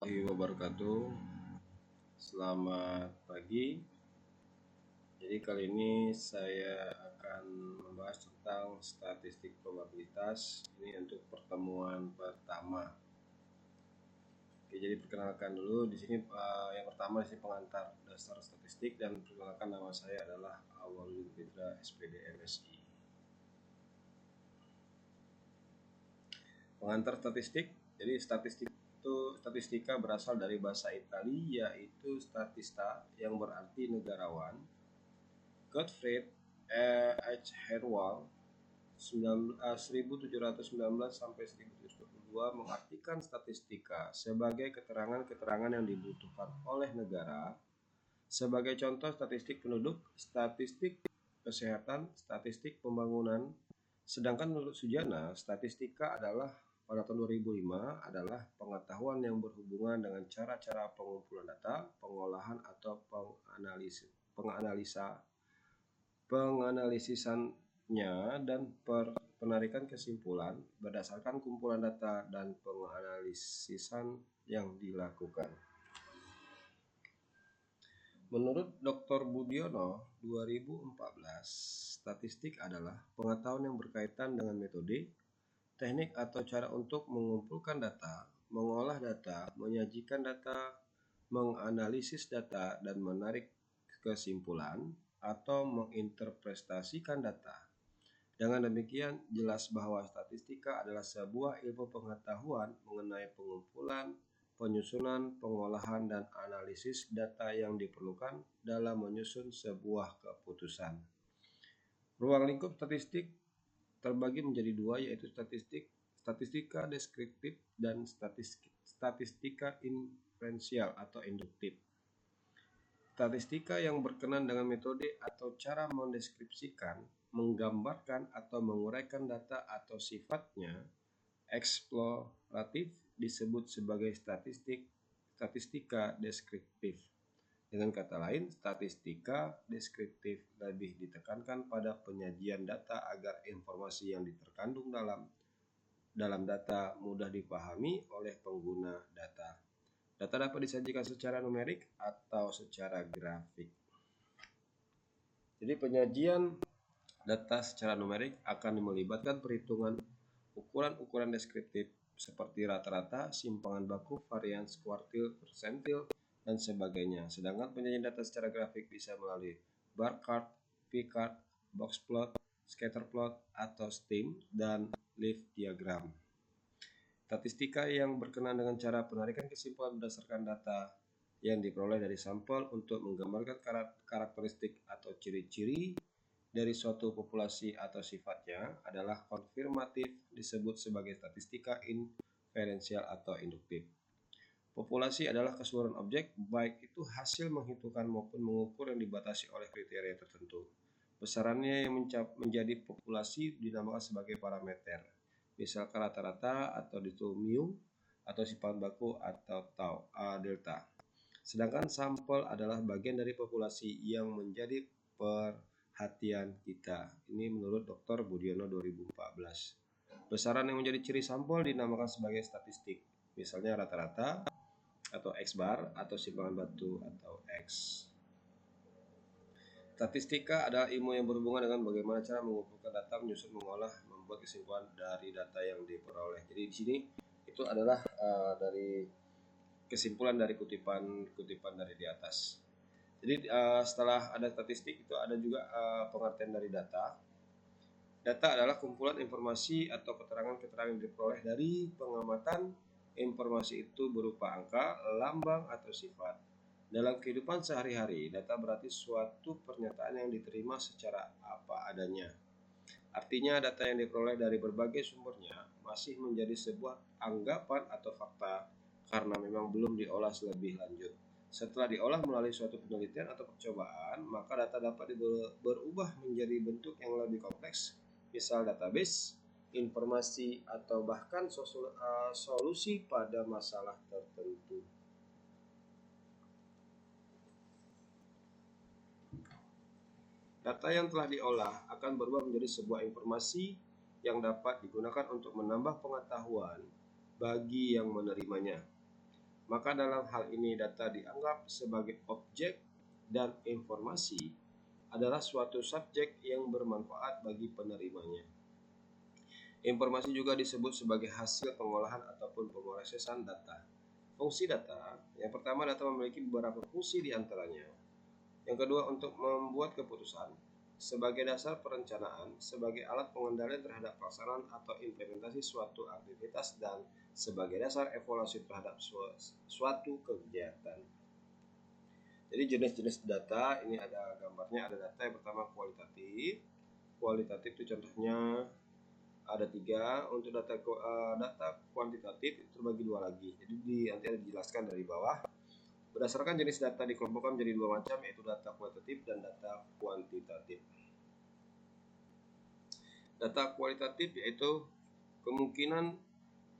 warahmatullahi wabarakatuh. Selamat pagi. Jadi kali ini saya akan membahas tentang statistik probabilitas. Ini untuk pertemuan pertama. Oke, jadi perkenalkan dulu di sini yang pertama di sini pengantar dasar statistik, dan perkenalkan, nama saya adalah Awaludin Fitra, SPD MSI. Pengantar statistik. Jadi statistika berasal dari bahasa Italia, yaitu statista, yang berarti negarawan. Gottfried H. Herwald 1719 sampai 1722 mengartikan statistika sebagai keterangan-keterangan yang dibutuhkan oleh negara. Sebagai contoh, statistik penduduk, statistik kesehatan, statistik pembangunan. Sedangkan menurut Sujana, statistika adalah pada tahun 2005 adalah pengetahuan yang berhubungan dengan cara-cara pengumpulan data, pengolahan atau penganalisisannya dan penarikan kesimpulan berdasarkan kumpulan data dan penganalisisan yang dilakukan. Menurut Dr. Budiono 2014, statistik adalah pengetahuan yang berkaitan dengan metode, teknik atau cara untuk mengumpulkan data, mengolah data, menyajikan data, menganalisis data, dan menarik kesimpulan atau menginterpretasikan data. Dengan demikian, jelas bahwa statistika adalah sebuah ilmu pengetahuan mengenai pengumpulan, penyusunan, pengolahan, dan analisis data yang diperlukan dalam menyusun sebuah keputusan. Ruang lingkup statistik terbagi menjadi dua, yaitu statistika deskriptif dan statistika inferensial atau induktif. Statistika yang berkenan dengan metode atau cara mendeskripsikan, menggambarkan atau menguraikan data atau sifatnya eksploratif disebut sebagai statistika deskriptif. Dengan kata lain, statistika deskriptif lebih ditekankan pada penyajian data agar informasi yang terkandung dalam data mudah dipahami oleh pengguna data. Data dapat disajikan secara numerik atau secara grafik. Jadi penyajian data secara numerik akan melibatkan perhitungan ukuran-ukuran deskriptif seperti rata-rata, simpangan baku, varians kuartil, persentil, dan sebagainya. Sedangkan penyajian data secara grafik bisa melalui bar chart, pie chart, box plot, scatter plot, atau STEAM, dan leaf diagram. Statistika yang berkenan dengan cara penarikan kesimpulan berdasarkan data yang diperoleh dari sampel untuk menggambarkan karakteristik atau ciri-ciri dari suatu populasi atau sifatnya adalah konfirmatif, disebut sebagai statistika inferensial atau induktif. Populasi adalah keseluruhan objek, baik itu hasil menghitungkan maupun mengukur, yang dibatasi oleh kriteria tertentu. Besarannya yang menjadi populasi dinamakan sebagai parameter, misalkan rata-rata atau ditu mu, atau simpangan baku atau tau delta. Sedangkan sampel adalah bagian dari populasi yang menjadi perhatian kita. Ini menurut Dr. Budiono 2014. Besaran yang menjadi ciri sampel dinamakan sebagai statistik, misalnya rata-rata atau X bar atau simpangan batu atau X. Statistika adalah ilmu yang berhubungan dengan bagaimana cara mengumpulkan data, menyusun, mengolah, membuat kesimpulan dari data yang diperoleh. Jadi di sini itu adalah dari kesimpulan dari kutipan dari di atas. Jadi setelah ada statistik, itu ada juga pengertian dari data. Data adalah kumpulan informasi atau keterangan-keterangan yang diperoleh dari pengamatan. Informasi itu berupa angka, lambang, atau sifat. Dalam kehidupan sehari-hari, data berarti suatu pernyataan yang diterima secara apa adanya. Artinya, data yang diperoleh dari berbagai sumbernya masih menjadi sebuah anggapan atau fakta karena memang belum diolah lebih lanjut. Setelah diolah melalui suatu penelitian atau percobaan, maka data dapat berubah menjadi bentuk yang lebih kompleks, misal database, informasi, atau bahkan solusi pada masalah tertentu. Data yang telah diolah akan berubah menjadi sebuah informasi yang dapat digunakan untuk menambah pengetahuan bagi yang menerimanya. Maka dalam hal ini data dianggap sebagai objek dan informasi adalah suatu subjek yang bermanfaat bagi penerimanya. Informasi juga disebut sebagai hasil pengolahan ataupun pemrosesan data. Fungsi data, yang pertama data memiliki beberapa fungsi diantaranya. Yang kedua untuk membuat keputusan, sebagai dasar perencanaan, sebagai alat pengendalian terhadap pelaksanaan atau implementasi suatu aktivitas, dan sebagai dasar evaluasi terhadap suatu kegiatan. Jadi jenis-jenis data ini ada gambarnya, ada data yang pertama kualitatif. Kualitatif itu contohnya ada 3. Untuk data kuantitatif itu terbagi 2 lagi. Jadi nanti ada dijelaskan dari bawah. Berdasarkan jenis data dikelompokkan menjadi 2 macam, yaitu data kualitatif dan data kuantitatif. Data kualitatif yaitu kemungkinan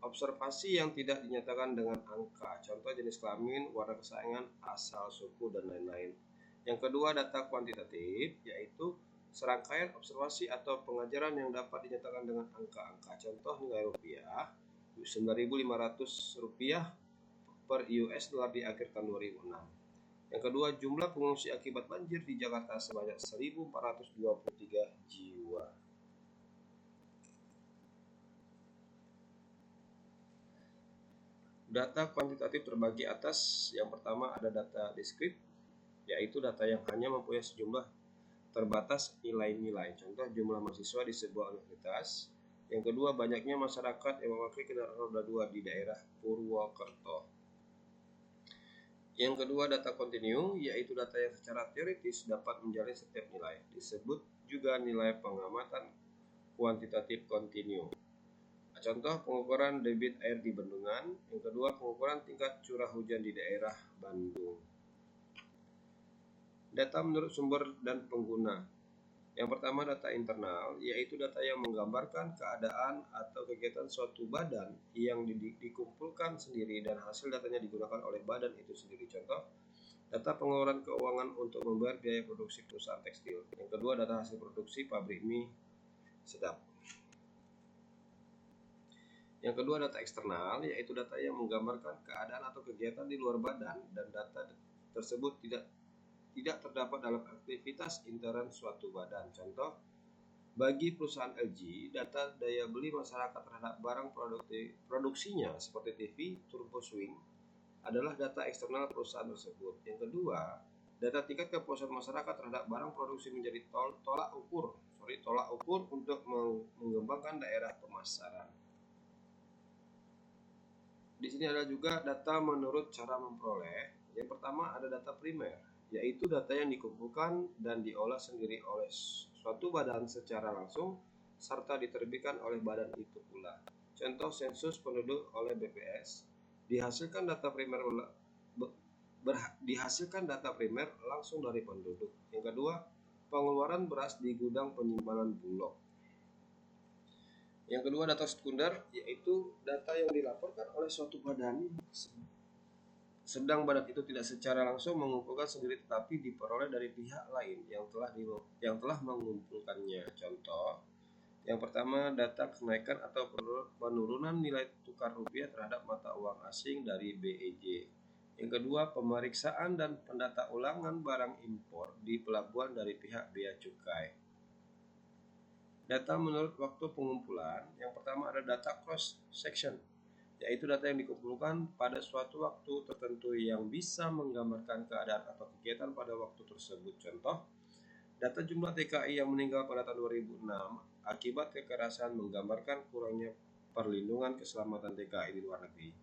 observasi yang tidak dinyatakan dengan angka, contoh jenis kelamin, warna kesayangan, asal suku, dan lain-lain. Yang kedua data kuantitatif yaitu serangkaian observasi atau pengajaran yang dapat dinyatakan dengan angka-angka, contoh nilai rupiah Rp9.500 per US dollar di akhir tahun 2006. Yang kedua, jumlah pengungsi akibat banjir di Jakarta sebanyak 1.423 jiwa. Data kuantitatif terbagi atas. Yang pertama ada data diskrit, yaitu data yang hanya mempunyai sejumlah terbatas nilai-nilai, contoh jumlah mahasiswa di sebuah universitas. Yang kedua, banyaknya masyarakat yang memakai kendaraan roda 2 di daerah Purwokerto. Yang kedua, data kontinu, yaitu data yang secara teoritis dapat menjalin setiap nilai. Disebut juga nilai pengamatan kuantitatif kontinu. Contoh pengukuran debit air di bendungan. Yang kedua, pengukuran tingkat curah hujan di daerah Bandung. Data menurut sumber dan pengguna. Yang pertama data internal, yaitu data yang menggambarkan keadaan atau kegiatan suatu badan yang dikumpulkan sendiri dan hasil datanya digunakan oleh badan itu sendiri. Contoh, data pengeluaran keuangan untuk membayar biaya produksi perusahaan tekstil. Yang kedua, data hasil produksi pabrik mie sedap. Yang kedua, data eksternal, yaitu data yang menggambarkan keadaan atau kegiatan di luar badan dan data tersebut tidak terdapat dalam aktivitas intern suatu badan. Contoh, bagi perusahaan LG, data daya beli masyarakat terhadap barang produksinya seperti TV, turbo swing adalah data eksternal perusahaan tersebut. Yang kedua, data tingkat kepuasan masyarakat terhadap barang produksi menjadi tolak ukur untuk mengembangkan daerah pemasaran. Di sini ada juga data menurut cara memperoleh. Yang pertama ada data primer, yaitu data yang dikumpulkan dan diolah sendiri oleh suatu badan secara langsung serta diterbitkan oleh badan itu pula. Contoh sensus penduduk oleh BPS, dihasilkan data primer langsung dari penduduk. Yang kedua, pengeluaran beras di gudang penyimpanan Bulog. Yang kedua, data sekunder, yaitu data yang dilaporkan oleh suatu badan sedang badan itu tidak secara langsung mengumpulkan sendiri tetapi diperoleh dari pihak lain yang telah mengumpulkannya. Contoh, yang pertama data kenaikan atau penurunan nilai tukar rupiah terhadap mata uang asing dari BEJ. Yang kedua, pemeriksaan dan pendata ulangan barang impor di pelabuhan dari pihak bea cukai. Data menurut waktu pengumpulan. Yang pertama ada data cross section, yaitu data yang dikumpulkan pada suatu waktu tertentu yang bisa menggambarkan keadaan atau kegiatan pada waktu tersebut. Contoh, data jumlah TKI yang meninggal pada tahun 2006 akibat kekerasan menggambarkan kurangnya perlindungan keselamatan TKI di luar negeri.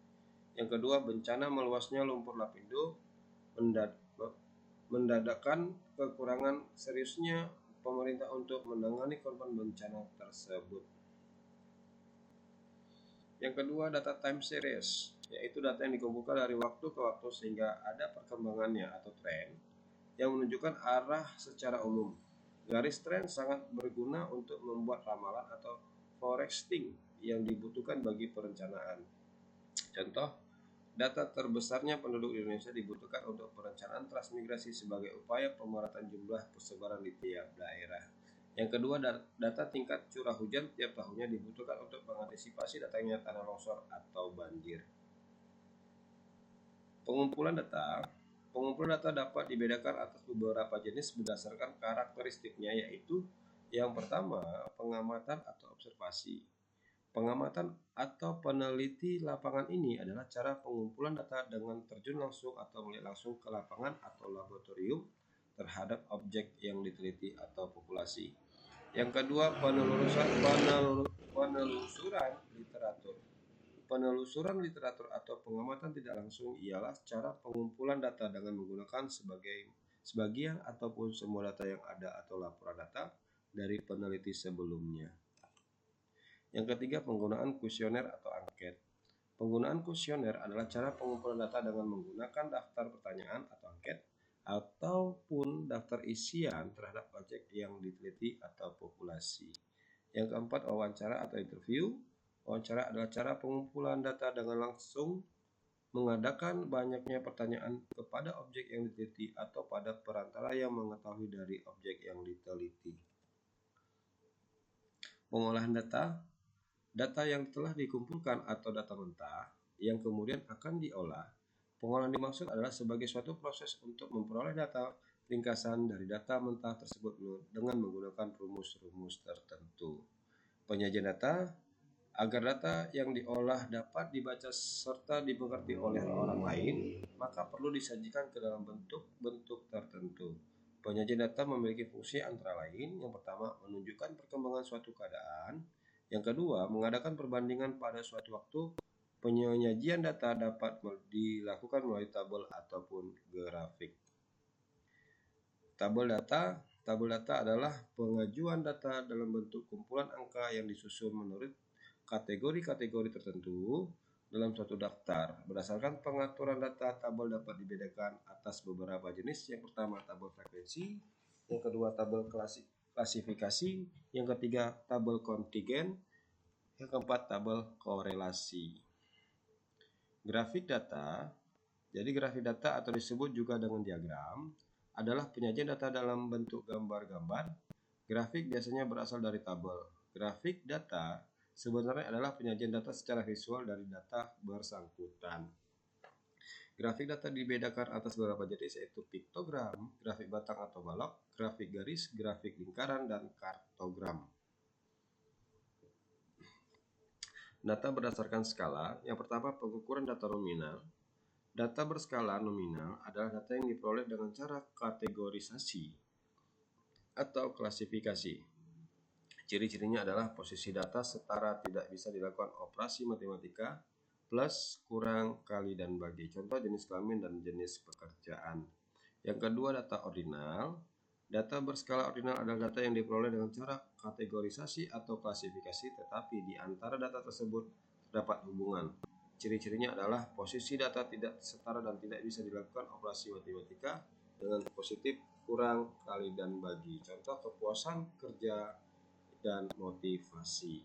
Yang kedua, bencana meluasnya lumpur lapindo mendadakan kekurangan seriusnya pemerintah untuk menangani korban bencana tersebut. Yang kedua, data time series, yaitu data yang dikumpulkan dari waktu ke waktu sehingga ada perkembangannya atau tren yang menunjukkan arah secara umum. Garis tren sangat berguna untuk membuat ramalan atau forecasting yang dibutuhkan bagi perencanaan. Contoh, data terbesarnya penduduk Indonesia dibutuhkan untuk perencanaan transmigrasi sebagai upaya pemerataan jumlah persebaran di tiap daerah. Yang kedua, data tingkat curah hujan tiap tahunnya dibutuhkan untuk mengantisipasi datangnya tanah longsor atau banjir. Pengumpulan data. Pengumpulan data dapat dibedakan atas beberapa jenis berdasarkan karakteristiknya, yaitu yang pertama, pengamatan atau observasi. Pengamatan atau peneliti lapangan ini adalah cara pengumpulan data dengan terjun langsung atau melihat langsung ke lapangan atau laboratorium terhadap objek yang diteliti atau populasi. Yang kedua, penelusuran literatur. Penelusuran literatur atau pengamatan tidak langsung ialah cara pengumpulan data dengan menggunakan sebagian ataupun semua data yang ada atau laporan data dari peneliti sebelumnya. Yang ketiga, penggunaan kuesioner atau angket. Penggunaan kuesioner adalah cara pengumpulan data dengan menggunakan daftar pertanyaan atau angket ataupun daftar isian terhadap objek yang diteliti atau populasi. Yang keempat, wawancara atau interview. Wawancara adalah cara pengumpulan data dengan langsung mengadakan banyaknya pertanyaan kepada objek yang diteliti atau pada perantara yang mengetahui dari objek yang diteliti. Pengolahan data. Data yang telah dikumpulkan atau data mentah yang kemudian akan diolah. Pengolahan dimaksud adalah sebagai suatu proses untuk memperoleh data ringkasan dari data mentah tersebut dengan menggunakan rumus-rumus tertentu. Penyajian data. Agar data yang diolah dapat dibaca serta dimengerti oleh orang lain, maka perlu disajikan ke dalam bentuk-bentuk tertentu. Penyajian data memiliki fungsi antara lain, yang pertama, menunjukkan perkembangan suatu keadaan. Yang kedua, mengadakan perbandingan pada suatu waktu. Penyajian data dapat dilakukan melalui tabel ataupun grafik. Tabel data. Tabel data adalah pengajuan data dalam bentuk kumpulan angka yang disusun menurut kategori-kategori tertentu dalam suatu daftar. Berdasarkan pengaturan data, tabel dapat dibedakan atas beberapa jenis. Yang pertama, tabel frekuensi. Yang kedua, tabel klasifikasi. Yang ketiga, tabel kontingen. Yang keempat, tabel korelasi. Grafik data. Jadi grafik data atau disebut juga dengan diagram adalah penyajian data dalam bentuk gambar-gambar. Grafik biasanya berasal dari tabel. Grafik data sebenarnya adalah penyajian data secara visual dari data bersangkutan. Grafik data dibedakan atas beberapa jenis, yaitu piktogram, grafik batang atau balok, grafik garis, grafik lingkaran, dan kartogram. Data berdasarkan skala. Yang pertama, pengukuran data nominal. Data berskala nominal adalah data yang diperoleh dengan cara kategorisasi atau klasifikasi. Ciri-cirinya adalah posisi data setara, tidak bisa dilakukan operasi matematika, plus, kurang, kali, dan bagi. Contoh jenis kelamin dan jenis pekerjaan. Yang kedua, data ordinal. Data berskala ordinal adalah data yang diperoleh dengan cara kategorisasi atau klasifikasi, tetapi di antara data tersebut terdapat hubungan. Ciri-cirinya adalah posisi data tidak setara dan tidak bisa dilakukan operasi matematika dengan positif, kurang, kali, dan bagi. Contoh kepuasan kerja dan motivasi.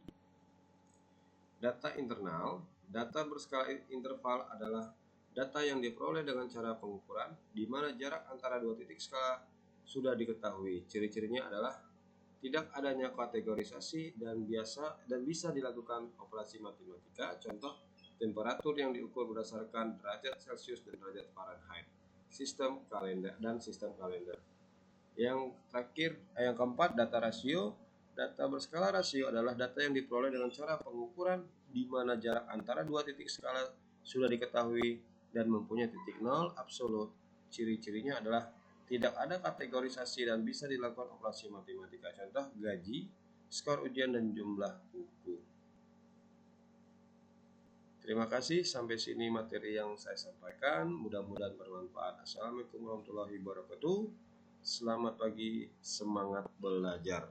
Data internal. Data berskala interval adalah data yang diperoleh dengan cara pengukuran di mana jarak antara dua titik skala sudah diketahui. Ciri-cirinya adalah tidak adanya kategorisasi dan bisa dilakukan operasi matematika. Contoh temperatur yang diukur berdasarkan derajat Celcius dan derajat Fahrenheit. Sistem kalender. Yang terakhir, yang keempat, data rasio. Data berskala rasio adalah data yang diperoleh dengan cara pengukuran di mana jarak antara dua titik skala sudah diketahui dan mempunyai titik nol absolut. Ciri-cirinya adalah tidak ada kategorisasi dan bisa dilakukan operasi matematika. Contoh gaji, skor ujian, dan jumlah buku. Terima kasih, sampai sini materi yang saya sampaikan. Mudah-mudahan bermanfaat. Assalamualaikum warahmatullahi wabarakatuh. Selamat pagi, semangat belajar.